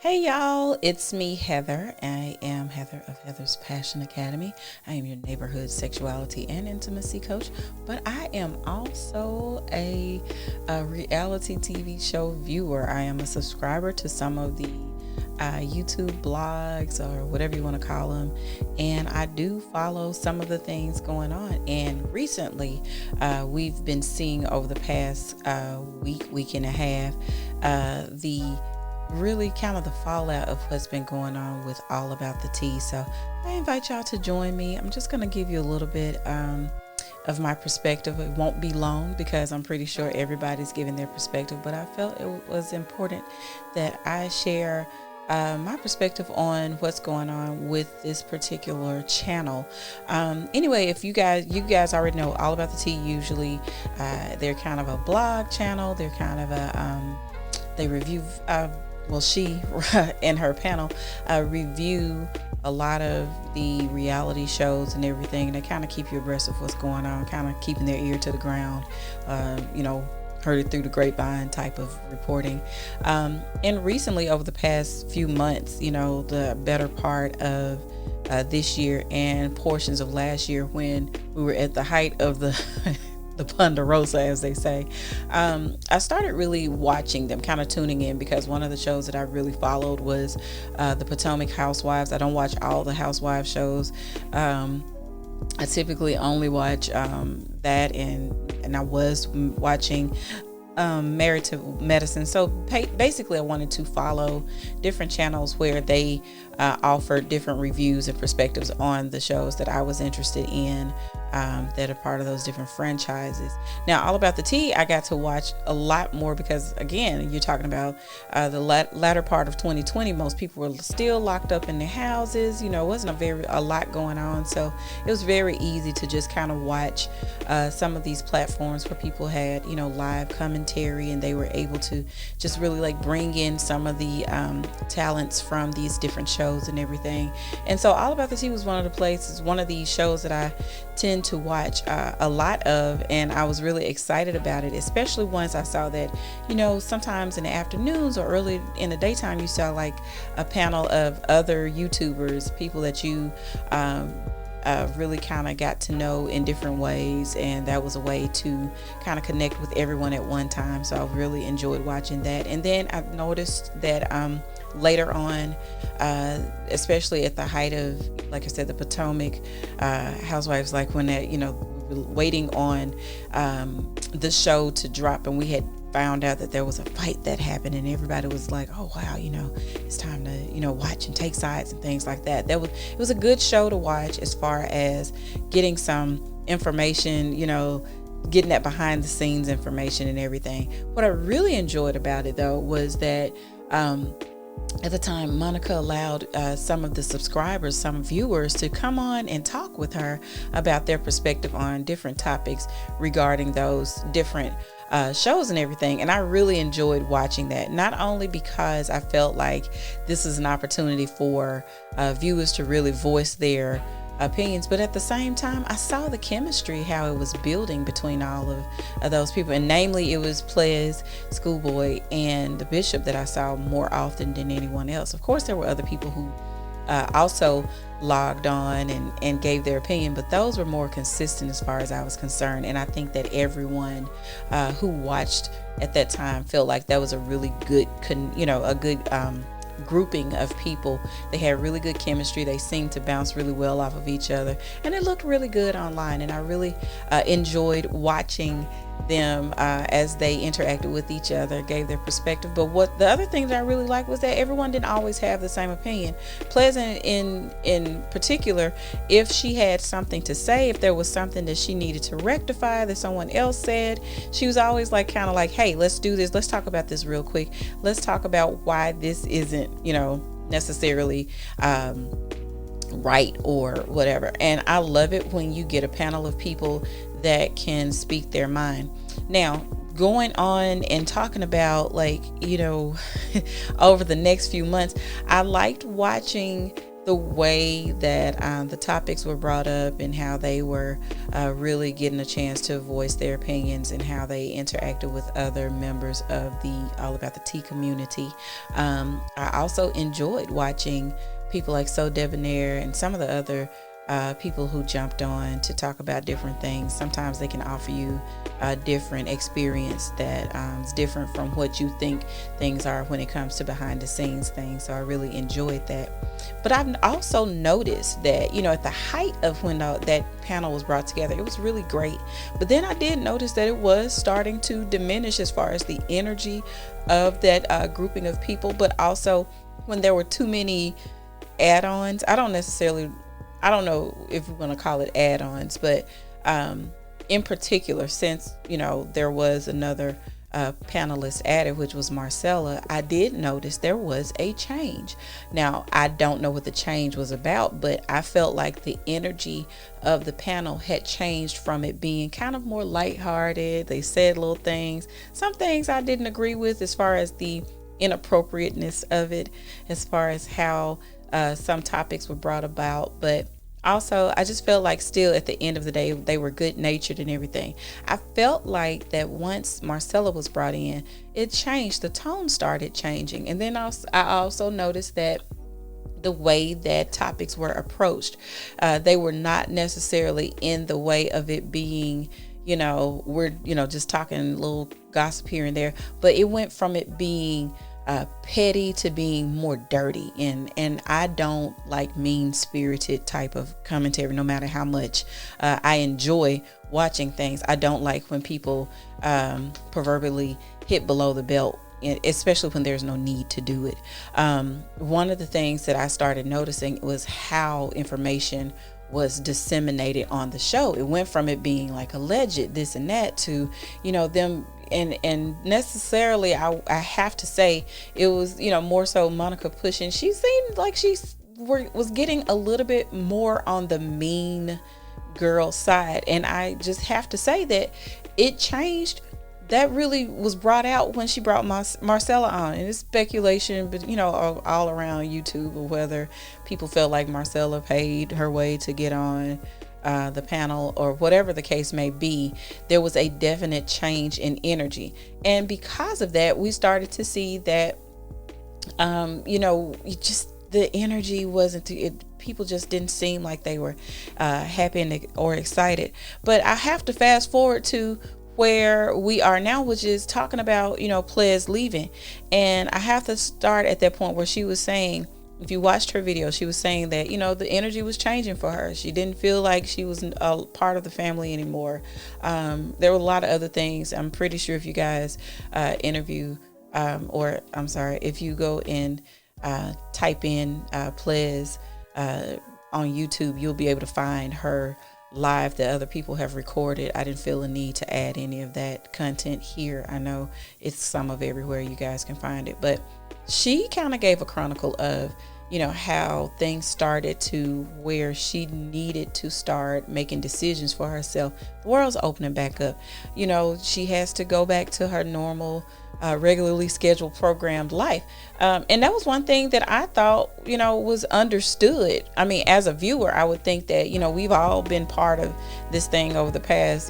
Hey y'all, it's me, Heather. I am Heather of Heather's Passion Academy. I am your neighborhood sexuality and intimacy coach, but I am also a reality TV show viewer. I am a subscriber to some of the YouTube blogs or whatever you want to call them, and I do follow some of the things going on. And recently, we've been seeing over the past week and a half, the really kind of the fallout of what's been going on with All About the Tea. So I invite y'all to join me. I'm just going to give you a little bit of my perspective. It won't be long because I'm pretty sure everybody's giving their perspective, but I felt it was important that I share my perspective on what's going on with this particular channel. Anyway, if you guys already know All About the Tea, usually they're kind of a blog channel. They're kind of they review she and her panel review a lot of the reality shows and everything, and they kind of keep you abreast of what's going on, kind of keeping their ear to the ground, heard it through the grapevine type of reporting. And recently, over the past few months, the better part of this year and portions of last year, when we were at the height of the the Ponderosa, as they say, I started really watching them, kind of tuning in, because one of the shows that I really followed was the Potomac Housewives. I don't watch all the housewives shows. I typically only watch that, and I was watching Married to Medicine. So basically I wanted to follow different channels where they offer different reviews and perspectives on the shows that I was interested in, that are part of those different franchises. Now, All About the Tea, I got to watch a lot more because, again, you're talking about the latter part of 2020. Most people were still locked up in their houses. It wasn't a lot going on, so it was very easy to just kind of watch some of these platforms where people had live commentary, and they were able to just really bring in some of the talents from these different shows and everything. And so All About the Tea was one of these shows that I tend to watch a lot of, and I was really excited about it, especially once I saw that sometimes in the afternoons or early in the daytime you saw a panel of other YouTubers, people that you really kind of got to know in different ways, and that was a way to kind of connect with everyone at one time. So I really enjoyed watching that. And then I noticed that later on, especially at the height of, like I said, the Potomac Housewives, when that waiting on the show to drop, and we had found out that there was a fight that happened, and everybody was like, oh wow, it's time to watch and take sides and things like that. It was a good show to watch as far as getting some information, getting that behind the scenes information and everything. What I really enjoyed about it, though, was that at the time, Monica allowed some of the subscribers, some viewers, to come on and talk with her about their perspective on different topics regarding those different shows and everything. And I really enjoyed watching that, not only because I felt like this is an opportunity for viewers to really voice their opinions, but at the same time I saw the chemistry, how it was building between all of those people, and namely it was Ples, Schoolboy, and the Bishop that I saw more often than anyone else. Of course there were other people who also logged on and gave their opinion, but those were more consistent as far as I was concerned. And I think that everyone who watched at that time felt like that was a really good grouping of people. They had really good chemistry. They seemed to bounce really well off of each other, and it looked really good online. And I really enjoyed watching them as they interacted with each other, gave their perspective. But what the other thing that I really liked was that everyone didn't always have the same opinion. Pleasant in particular, if she had something to say, if there was something that she needed to rectify that someone else said, she was always hey, let's do this, let's talk about this real quick, let's talk about why this isn't necessarily right or whatever. And I love it when you get a panel of people that can speak their mind. Now, going on and talking about over the next few months, I liked watching the way that the topics were brought up and how they were really getting a chance to voice their opinions and how they interacted with other members of the All About the Tea community. I also enjoyed watching people like So Debonair and some of the other people who jumped on to talk about different things. Sometimes they can offer you a different experience that is different from what you think things are when it comes to behind the scenes things. So I really enjoyed that. But I've also noticed that, at the height of when that panel was brought together, it was really great. But then I did notice that it was starting to diminish as far as the energy of that grouping of people, but also when there were too many add-ons. I don't know if we're going to call it add-ons, but in particular, since, there was another panelist added, which was Marcella, I did notice there was a change. Now, I don't know what the change was about, but I felt like the energy of the panel had changed from it being kind of more lighthearted. They said little things. Some things I didn't agree with as far as the inappropriateness of it, as far as how some topics were brought about, but also I just felt like still at the end of the day they were good natured and everything. I felt like that once Marcella was brought in, it changed. The tone started changing, and then I also noticed that the way that topics were approached, they were not necessarily in the way of it being, we're just talking a little gossip here and there, but it went from it being petty to being more dirty, and I don't like mean-spirited type of commentary, no matter how much I enjoy watching things. I don't like when people proverbially hit below the belt, especially when there's no need to do it. One of the things that I started noticing was how information was disseminated on the show. It went from it being like alleged this and that to them, and necessarily I have to say it was more so Monica pushing. She seemed like she was getting a little bit more on the mean girl side, and I just have to say that it changed. That really was brought out when she brought Marcella on, and it's speculation, but all around YouTube, or whether people felt like Marcella paid her way to get on the panel, or whatever the case may be. There was a definite change in energy, and because of that, we started to see that just the energy wasn't people just didn't seem like they were happy or excited. But I have to fast forward to where we are now, which is talking about Ples leaving, and I have to start at that point where she was saying, if you watched her video, she was saying that the energy was changing for her. She didn't feel like she was a part of the family anymore. There were a lot of other things. I'm pretty sure if you guys if you go and type in Ples on YouTube, you'll be able to find her live that other people have recorded. I didn't feel a need to add any of that content here. I know it's some of everywhere you guys can find it, but she kind of gave a chronicle of how things started to where she needed to start making decisions for herself. The world's opening back up. She has to go back to her normal regularly scheduled programmed life, and that was one thing that I thought was understood. I mean, as a viewer, I would think that we've all been part of this thing over the past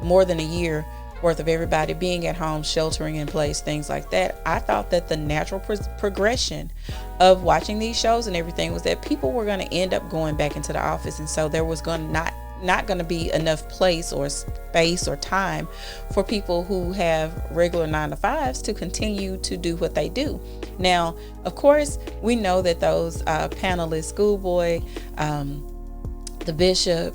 more than a year worth of everybody being at home, sheltering in place, things like that. I thought that the natural progression of watching these shows and everything was that people were going to end up going back into the office, and so there was going to not going to be enough place or space or time for people who have regular 9-to-5s to continue to do what they do. Now, of course, we know that those panelists, Schoolboy, the Bishop,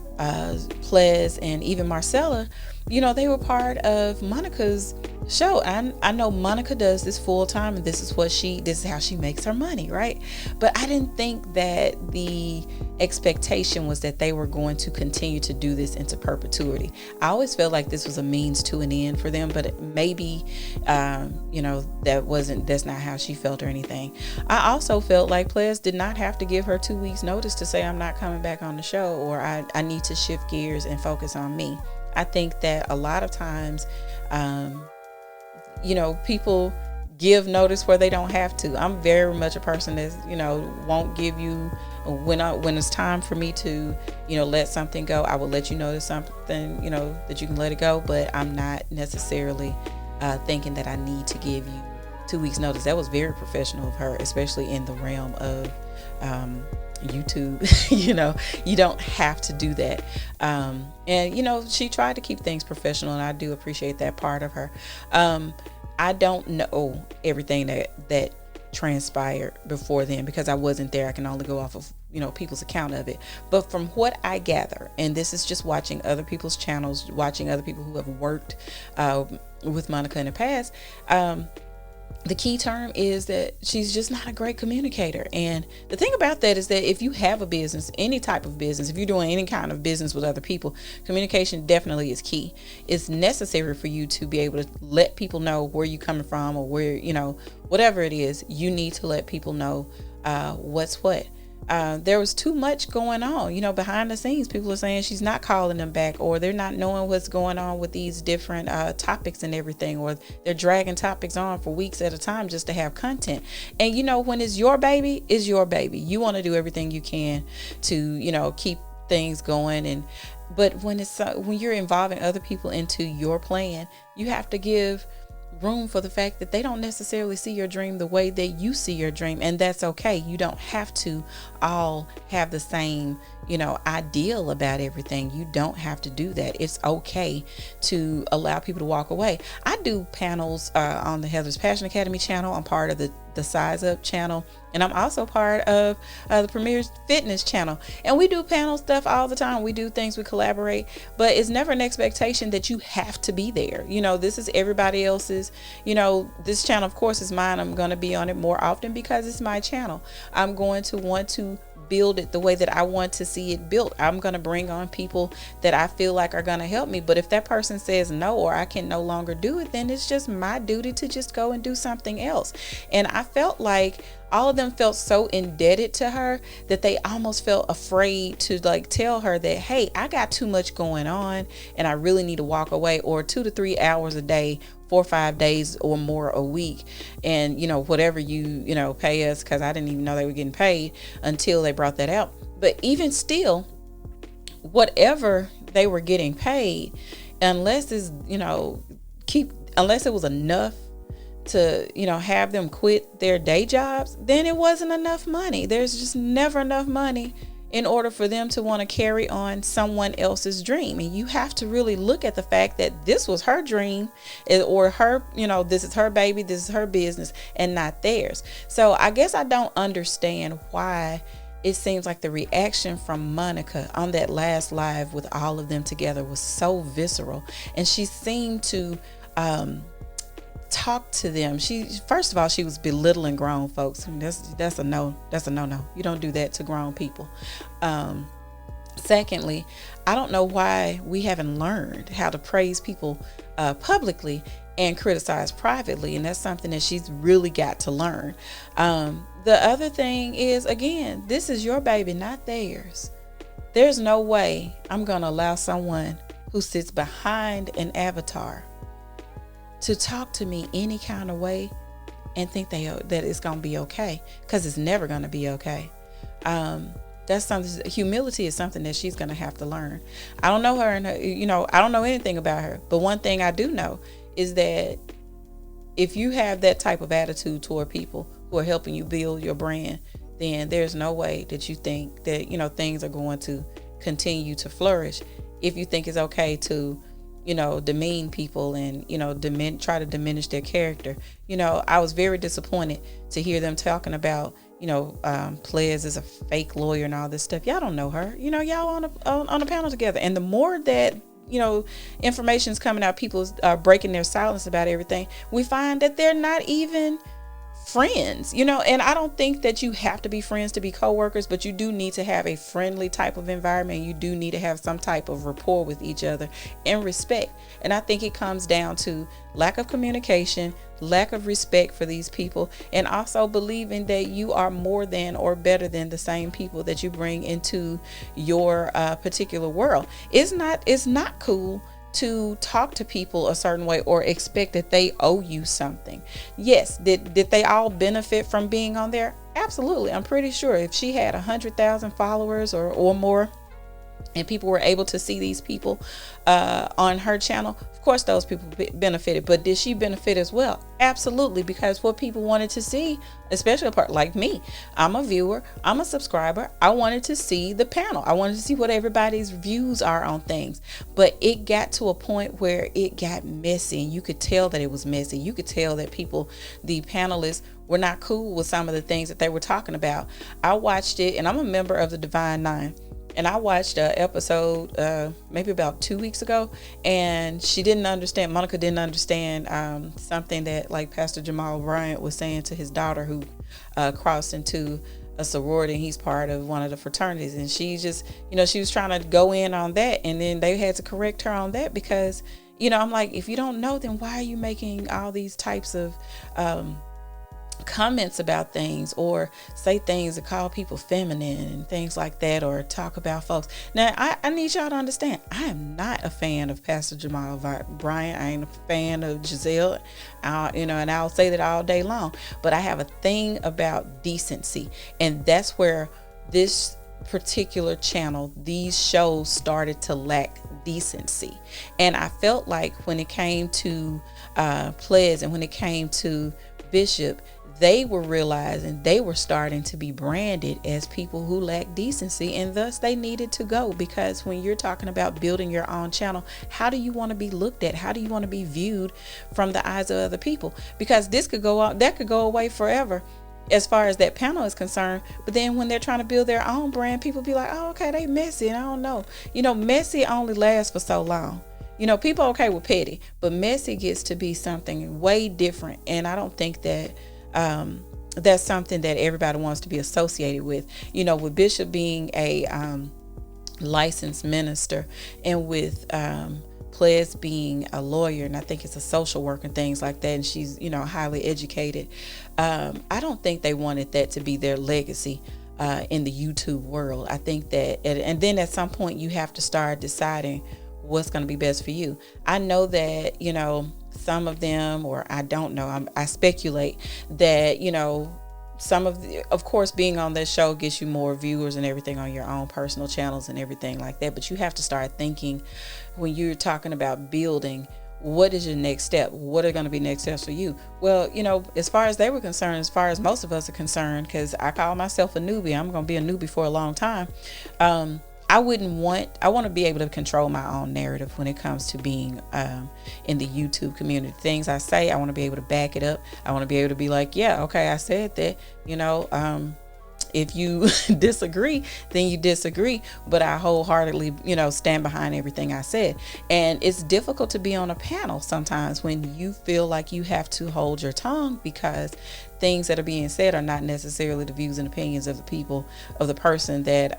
Ples, and even Marcella, they were part of Monica's show. I know Monica does this full time, and this is how she makes her money, right? But I didn't think that the expectation was that they were going to continue to do this into perpetuity. I always felt like this was a means to an end for them, but maybe that's not how she felt or anything. I also felt like Ples did not have to give her 2 weeks notice to say, I'm not coming back on the show, or I need to shift gears and focus on me. I think that a lot of times, people give notice where they don't have to. I'm very much a person that, won't give you when it's time for me to, let something go. I will let you know there's something, that you can let it go, but I'm not necessarily thinking that I need to give you 2 weeks notice. That was very professional of her, especially in the realm of YouTube. You don't have to do that. And she tried to keep things professional, and I do appreciate that part of her. I don't know everything that transpired before then because I wasn't there. I can only go off of people's account of it. But from what I gather, and this is just watching other people's channels, watching other people who have worked with Monica in the past, the key term is that she's just not a great communicator. And the thing about that is that if you have a business, any type of business, if you're doing any kind of business with other people, communication definitely is key. It's necessary for you to be able to let people know where you're coming from, or where, whatever it is, you need to let people know what's what. There was too much going on, behind the scenes. People are saying she's not calling them back, or they're not knowing what's going on with these different topics and everything, or they're dragging topics on for weeks at a time just to have content. And when it's your baby, it's your baby. You want to do everything you can to keep things going, but when you're involving other people into your plan, you have to give room for the fact that they don't necessarily see your dream the way that you see your dream, and that's okay. You don't have to all have the same ideal about everything. You don't have to do that. It's okay to allow people to walk away. I do panels on the Heather's Passion Academy channel. I'm part of the Size Up channel, and I'm also part of the Premier Fitness channel, and we do panel stuff all the time. We do things, we collaborate, but it's never an expectation that you have to be there. This is everybody else's. This channel, of course, is mine. I'm going to be on it more often because it's my channel. I'm going to want to build it the way that I want to see it built. I'm going to bring on people that I feel like are going to help me. But if that person says no, or I can no longer do it, then it's just my duty to just go and do something else. And I felt like all of them felt so indebted to her that they almost felt afraid to tell her that, hey, I got too much going on and I really need to walk away, or 2 to 3 hours a day, 4 or 5 days or more a week, and whatever you pay us, because I didn't even know they were getting paid until they brought that out. But even still, whatever they were getting paid, unless it was enough to have them quit their day jobs, then it wasn't enough money. There's just never enough money in order for them to want to carry on someone else's dream. And you have to really look at the fact that this was her dream, or her, this is her baby, this is her business, and not theirs. So I guess I don't understand why it seems like the reaction from Monica on that last live with all of them together was so visceral, and she seemed to talk to them. First of all, she was belittling grown folks. That's a no. You don't do that to grown people. Secondly, I don't know why we haven't learned how to praise people publicly and criticize privately, and that's something that she's really got to learn. The other thing is, again, this is your baby, not theirs. There's no way I'm going to allow someone who sits behind an avatar to talk to me any kind of way and think that it's going to be okay, because it's never going to be okay. That's something. Humility is something that she's going to have to learn. I don't know her, and I don't know anything about her, but one thing I do know is that if you have that type of attitude toward people who are helping you build your brand, then there's no way that you think that things are going to continue to flourish. If you think it's okay to demean people and try to diminish their character. I was very disappointed to hear them talking about Ples is a fake lawyer and all this stuff. Y'all don't know her. Y'all on a panel together, and the more that information's coming out, people are breaking their silence about everything. We find that they're not even friends, and I don't think that you have to be friends to be co-workers, but you do need to have a friendly type of environment. You do need to have some type of rapport with each other and respect. And I think it comes down to lack of communication, lack of respect for these people, and also believing that you are more than or better than the same people that you bring into your particular world. It's not cool to talk to people a certain way or expect that they owe you something. Yes, did they all benefit from being on there? Absolutely. I'm pretty sure if she had 100,000 followers or more, and people were able to see these people on her channel, of course those people benefited. But did she benefit as well? Absolutely, because what people wanted to see, especially a part like me, I'm a viewer, I'm a subscriber, I wanted to see the panel, I wanted to see what everybody's views are on things. But it got to a point where it got messy, and you could tell that it was messy. You could tell that people, the panelists, were not cool with some of the things that they were talking about. I watched it, and I'm a member of the Divine Nine. And I watched an episode maybe about 2 weeks ago, and she didn't understand, Monica didn't understand something that like Pastor Jamal Bryant was saying to his daughter who crossed into a sorority, and he's part of one of the fraternities. And she just, she was trying to go in on that, and then they had to correct her on that because, I'm like, if you don't know, then why are you making all these types of comments about things, or say things that call people feminine and things like that, or talk about folks? Now, I need y'all to understand, I am not a fan of Pastor Jamal Bryant. I ain't a fan of Giselle, and I'll say that all day long. But I have a thing about decency, and that's where this particular channel, these shows started to lack decency. And I felt like when it came to Pledge and when it came to Bishop, they were realizing they were starting to be branded as people who lack decency, and thus they needed to go. Because when you're talking about building your own channel, how do you want to be looked at? How do you want to be viewed from the eyes of other people? Because this could go out, that could go away forever as far as that panel is concerned. But then when they're trying to build their own brand, people be like, oh, okay, they messy, and I don't know. Messy only lasts for so long. People are okay with petty, but messy gets to be something way different. And I don't think that that's something that everybody wants to be associated with. With Bishop being a licensed minister, and with Ples being a lawyer, and I think it's a social worker and things like that, and she's highly educated. I don't think they wanted that to be their legacy in the YouTube world. I think that, and then at some point you have to start deciding what's going to be best for you. I know that some of them, or I don't know, I speculate that some of course being on this show gets you more viewers and everything on your own personal channels and everything like that. But you have to start thinking, when you're talking about building, what is your next step? What are going to be next steps for you? Well, as far as they were concerned, as far as most of us are concerned, because I call myself a newbie, I'm going to be a newbie for a long time. I want to be able to control my own narrative when it comes to being in the YouTube community. Things I say, I want to be able to back it up. I want to be able to be like, yeah, okay, I said that, if you disagree, then you disagree. But I wholeheartedly, stand behind everything I said. And it's difficult to be on a panel sometimes when you feel like you have to hold your tongue, because things that are being said are not necessarily the views and opinions of the people, of the person that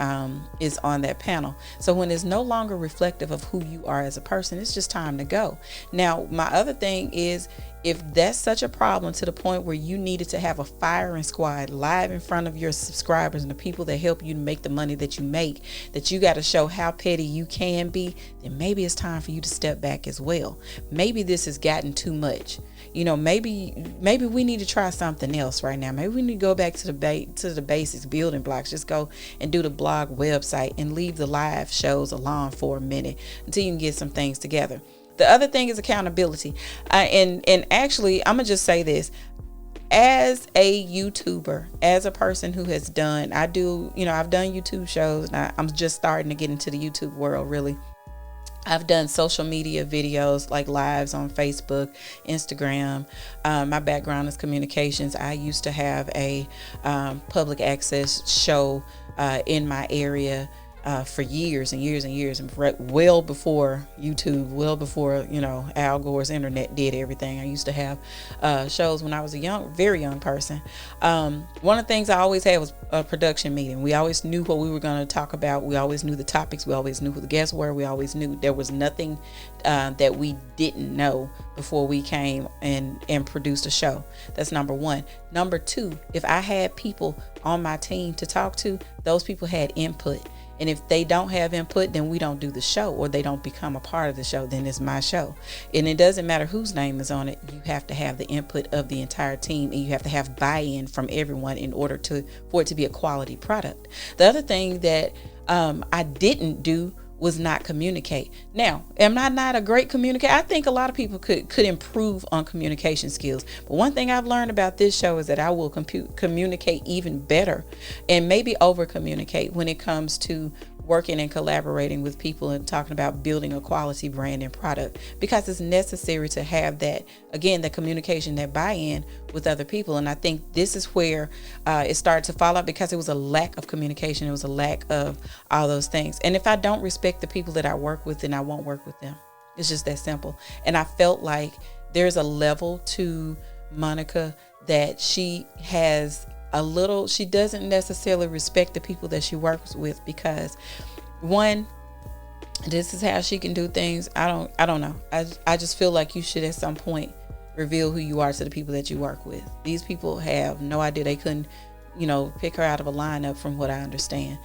is on that panel. So when it's no longer reflective of who you are as a person, it's just time to go. Now, my other thing is, if that's such a problem to the point where you needed to have a firing squad live in front of your subscribers and the people that help you to make the money that you make, that you got to show how petty you can be, then maybe it's time for you to step back as well. Maybe this has gotten too much. Maybe we need to try something else right now. Maybe we need to go back to the basics, building blocks. Just go and do the blog website and leave the live shows alone for a minute until you can get some things together. The other thing is accountability. And actually, I'm going to just say this. As a YouTuber, as a person who has done, I've done YouTube shows. And I'm just starting to get into the YouTube world, really. I've done social media videos like lives on Facebook, Instagram. My background is communications. I used to have a public access show in my area for years and years and years, and well before YouTube, well before Al Gore's internet did everything. I used to have shows when I was a very young person. One of the things I always had was a production meeting. We always knew what we were going to talk about. We always knew the topics. We always knew who the guests were. We always knew there was nothing that we didn't know before we came and produced a show. That's number one. Number two, if I had people on my team to talk to, those people had input. And if they don't have input, then we don't do the show, or they don't become a part of the show. Then it's my show. And it doesn't matter whose name is on it. You have to have the input of the entire team, and you have to have buy-in from everyone in order for it to be a quality product. The other thing that I didn't do was not communicate. Now, am I not a great communicator? I think a lot of people could improve on communication skills. But one thing I've learned about this show is that I will communicate even better, and maybe over communicate when it comes to working and collaborating with people and talking about building a quality brand and product, because it's necessary to have that, again, the communication, that buy-in with other people. And I think this is where it started to fall out, because it was a lack of communication. It was a lack of all those things. And if I don't respect the people that I work with, then I won't work with them. It's just that simple. And I felt like there's a level to Monica that she doesn't necessarily respect the people that she works with, because one, this is how she can do things. I don't know. I just feel like you should at some point reveal who you are to the people that you work with. These people have no idea. They couldn't, pick her out of a lineup, from what I understand.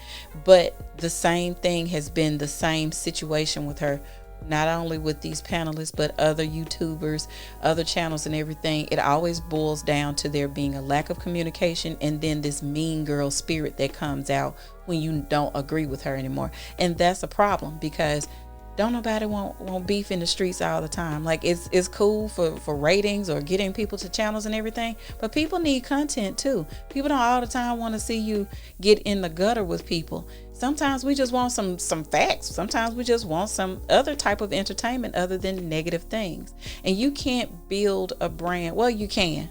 But the same thing has been the same situation with her, not only with these panelists, but other YouTubers, other channels and everything. It always boils down to there being a lack of communication, and then this mean girl spirit that comes out when you don't agree with her anymore. And that's a problem, because don't nobody want beef in the streets all the time. Like, it's cool for ratings or getting people to channels and everything, but people need content too. People don't all the time want to see you get in the gutter with people. Sometimes we just want some facts. Sometimes we just want some other type of entertainment other than negative things. And you can't build a brand. Well, you can,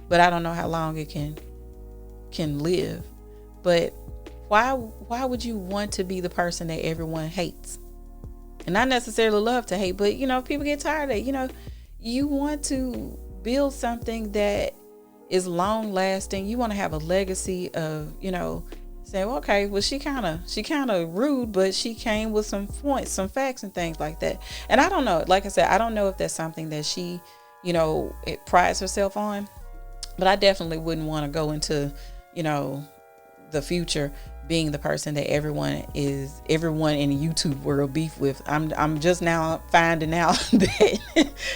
but I don't know how long it can live. But why would you want to be the person that everyone hates? And not necessarily love to hate, but people get tired of it. You want to build something that is long lasting. You want to have a legacy of, say, well, okay, well, she kind of rude, but she came with some points, some facts and things like that. And I don't know, like I said, I don't know if that's something that she, it prides herself on, but I definitely wouldn't want to go into, the future being the person that everyone in the YouTube world beef with. I'm just now finding out that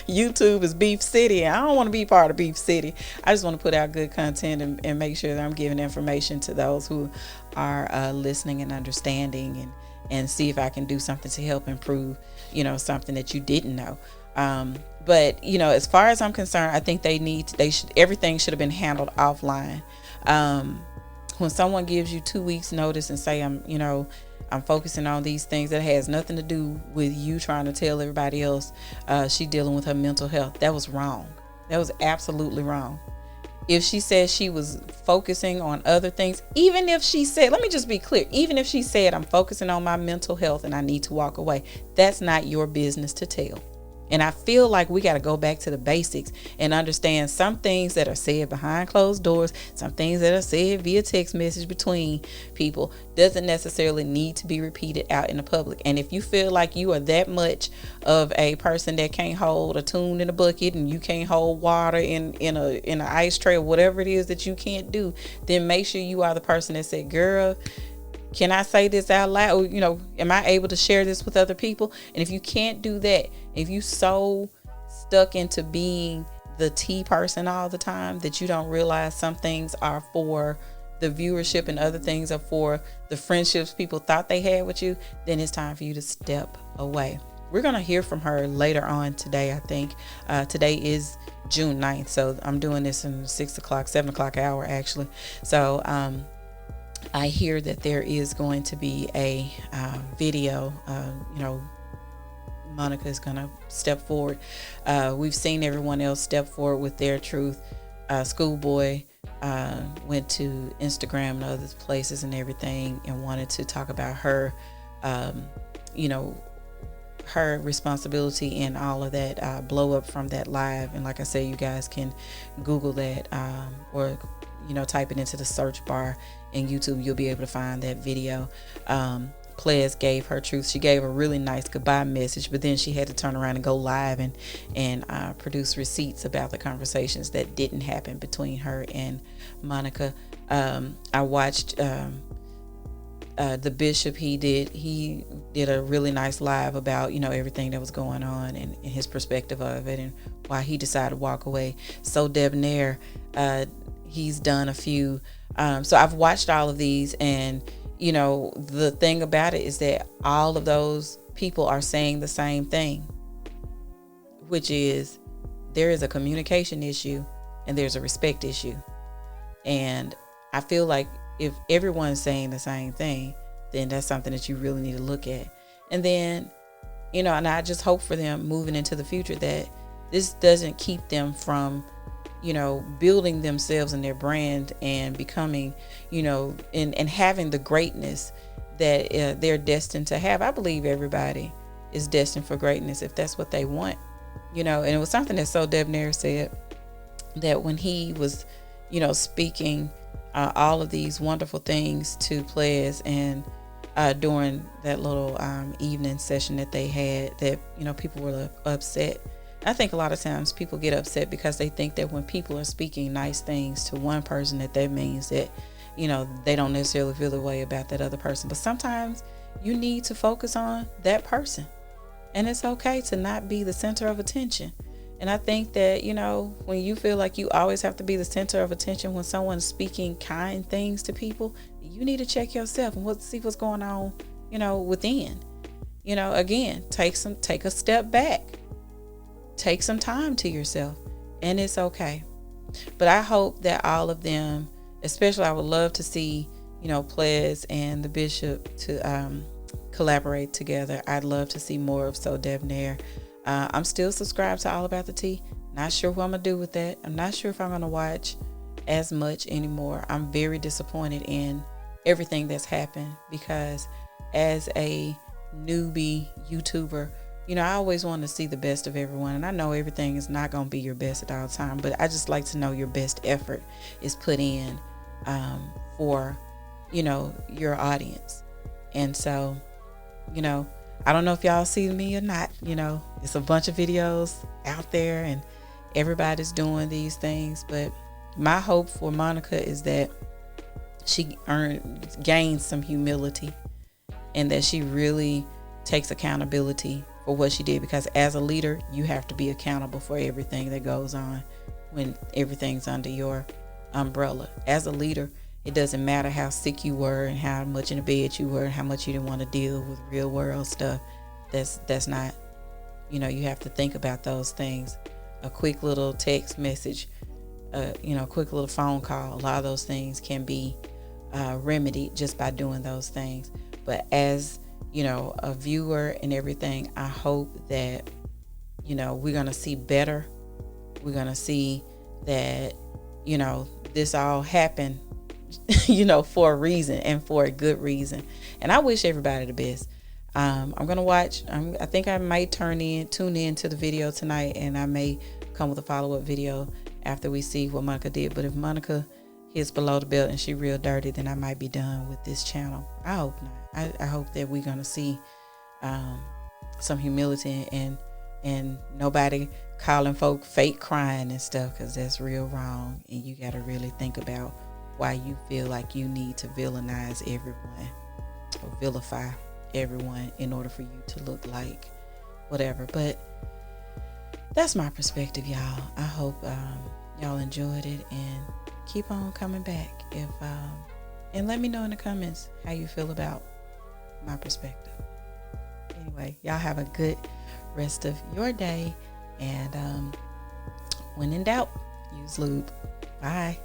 YouTube is Beef City. I don't want to be part of Beef City. I just want to put out good content and make sure that I'm giving information to those who are listening and understanding, and see if I can do something to help improve, something that you didn't know. But as far as I'm concerned, I think everything should have been handled offline. When someone gives you 2 weeks notice and say, I'm focusing on these things, that has nothing to do with you trying to tell everybody else she dealing with her mental health. That was wrong. That was absolutely wrong. If she said she was focusing on other things, even if she said, let me just be clear, even if she said, I'm focusing on my mental health and I need to walk away, that's not your business to tell. And I feel like we got to go back to the basics and understand some things that are said behind closed doors, some things that are said via text message between people, doesn't necessarily need to be repeated out in the public. And if you feel like you are that much of a person that can't hold a tune in a bucket, and you can't hold water in an ice tray, or whatever it is that you can't do, then make sure you are the person that said, girl, can I say this out loud? Am I able to share this with other people? And if you can't do that, if you so stuck into being the T person all the time that you don't realize some things are for the viewership and other things are for the friendships people thought they had with you, then it's time for you to step away. We're going to hear from her later on today, I think. Today is June 9th, so I'm doing this in 7 o'clock hour, actually. So, I hear that there is going to be a video. Monica is going to step forward. We've seen everyone else step forward with their truth. Schoolboy went to Instagram and other places and everything and wanted to talk about her, her responsibility and all of that blow up from that live. And like I said, you guys can Google that or type it into the search bar in YouTube. You'll be able to find that video. Ples gave her truth. She gave a really nice goodbye message, but then she had to turn around and go live and produce receipts about the conversations that didn't happen between her and Monica. I watched the bishop, he did a really nice live about, everything that was going on and his perspective of it and why he decided to walk away. So debonair, he's done a few. So I've watched all of these, and the thing about it is that all of those people are saying the same thing, which is there is a communication issue and there's a respect issue. And I feel like if everyone's saying the same thing, then that's something that you really need to look at. And then, and I just hope for them moving into the future that this doesn't keep them from, building themselves and their brand and becoming, and having the greatness that they're destined to have. I believe everybody is destined for greatness if that's what they want, and it was something that So Debonair said, that when he was, speaking all of these wonderful things to players, and during that little evening session that they had, that people were upset. I think a lot of times people get upset because they think that when people are speaking nice things to one person, that means that they don't necessarily feel the way about that other person. But sometimes you need to focus on that person, and it's okay to not be the center of attention. And I think that, when you feel like you always have to be the center of attention when someone's speaking kind things to people, you need to check yourself and see what's going on, within. Again, take a step back. Take some time to yourself, and it's okay. But I hope that all of them, especially I would love to see, Ples and the bishop to collaborate together. I'd love to see more of So Debonair. I'm still subscribed to All About the Tea. Not sure what I'm going to do with that. I'm not sure if I'm going to watch as much anymore. I'm very disappointed in everything that's happened, because as a newbie YouTuber, I always want to see the best of everyone. And I know everything is not going to be your best at all time, but I just like to know your best effort is put in for, your audience. And so, I don't know if y'all see me or not. It's a bunch of videos out there and everybody's doing these things. But my hope for Monica is that she gains some humility, and that she really takes accountability for what she did. Because as a leader, you have to be accountable for everything that goes on when everything's under your umbrella. As a leader, it doesn't matter how sick you were and how much in the bed you were and how much you didn't want to deal with real world stuff. That's not, you have to think about those things. A quick little text message, quick little phone call, a lot of those things can be remedied just by doing those things. But as, a viewer and everything, I hope that, we're going to see better. We're going to see that, this all happened, for a reason and for a good reason. And I wish everybody the best. I'm going to watch. I think I might tune in to the video tonight, and I may come with a follow-up video after we see what Monica did. But if Monica hits below the belt and she real dirty, then I might be done with this channel. I hope not. I hope that we're going to see some humility and nobody calling folk fake crying and stuff, because that's real wrong. And you got to really think about why you feel like you need to villainize everyone or vilify everyone in order for you to look like whatever. But that's my perspective, y'all. I hope y'all enjoyed it, and keep on coming back. And let me know in the comments how you feel about my perspective. Anyway, y'all have a good rest of your day, and when in doubt, use lube. Bye.